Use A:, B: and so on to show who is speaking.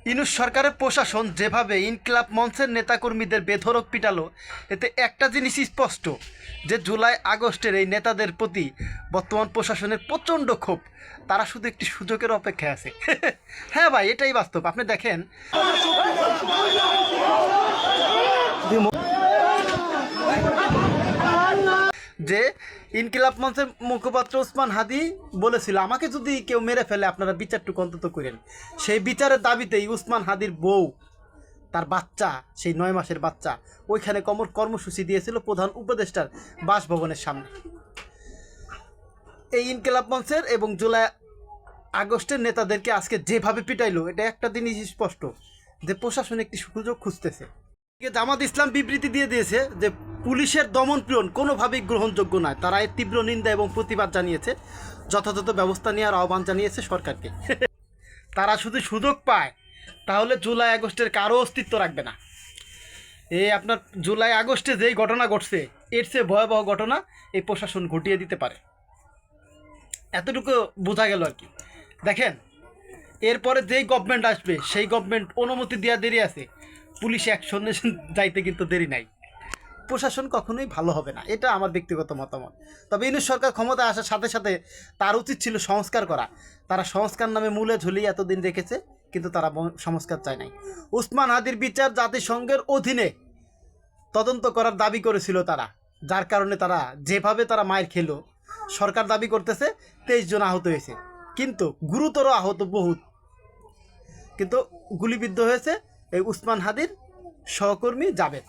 A: ইউনূস সরকারের প্রশাসন যেভাবে ইনকিলাব মঞ্চের নেতাকর্মীদের বেধড়ক পিটালো, এতে একটা জিনিস স্পষ্ট যে জুলাই আগস্টের এই নেতাদের প্রতি বর্তমান প্রশাসনের প্রচণ্ড ক্ষোভ। তারা শুধু একটি সুযোগের অপেক্ষায় আছে। হ্যাঁ ভাই, এটাই বাস্তব। আপনি দেখেন যে ইনকিলাব মঞ্চের মুখপাত্র ওসমান হাদি বলেছিল, আমাকে যদি কেউ মেরে ফেলে আপনারা বিচারটুকু অন্তত করেন। সেই বিচারের দাবিতেই ওসমান হাদির বউ, তার বাচ্চা, সেই 9 মাসের বাচ্চা, ওইখানে কর্মসূচি দিয়েছিল প্রধান উপদেষ্টার বাসভবনের সামনে। এই ইনকিলাব মঞ্চের এবং জুলাই আগস্টের নেতাদেরকে আজকে যেভাবে পিটাইলো, এটা একটা জিনিস স্পষ্ট যে প্রশাসন একটি সুযোগ খুঁজতেছে। জামাত ইসলাম বিবৃতি দিয়ে দিয়েছে যে পুলিশের দমন পীড়ন কোনোভাবেই গ্রহণযোগ্য নয়। তারা এর তীব্র নিন্দা এবং প্রতিবাদ জানিয়েছে, যথাযথ ব্যবস্থা নেওয়ার আহ্বান জানিয়েছে সরকারকে। তারা শুধু সুযোগ পায় তাহলে জুলাই আগস্টের কারো অস্তিত্ব রাখবে না। এই আপনার জুলাই আগস্টে যেই ঘটনা ঘটছে, এর চেয়ে ভয়াবহ ঘটনা এই প্রশাসন ঘটিয়ে দিতে পারে, এতটুকু বোঝা গেল আর কি। দেখেন, এরপরে যেই গভর্নমেন্ট আসবে সেই গভর্নমেন্ট অনুমতি দেওয়া দেরি আছে, পুলিশ অ্যাকশনে যাইতে কিন্তু দেরি নাই। প্রশাসন কখনোই ভালো হবে না, এটা আমার ব্যক্তিগত মতামত। তবে ইউনূস সরকার ক্ষমতায় আসার সাথে সাথে তার উচিত ছিল সংস্কার করা। তারা সংস্কার নামে মূলে ঝুলিয়ে এতদিন রেখেছে, কিন্তু তারা সংস্কার চায় নাই। ওসমান হাদির বিচার জাতিসংঘের অধীনে তদন্ত করার দাবি করেছিল তারা, যার কারণে তারা যেভাবে তারা মায়ের খেলো। সরকার দাবি করতেছে 23 জন আহত হয়েছে, কিন্তু গুরুতর আহত বহুত। কিন্তু গুলিবিদ্ধ হয়েছে এই ওসমান হাদির সহকর্মী জাবেদ।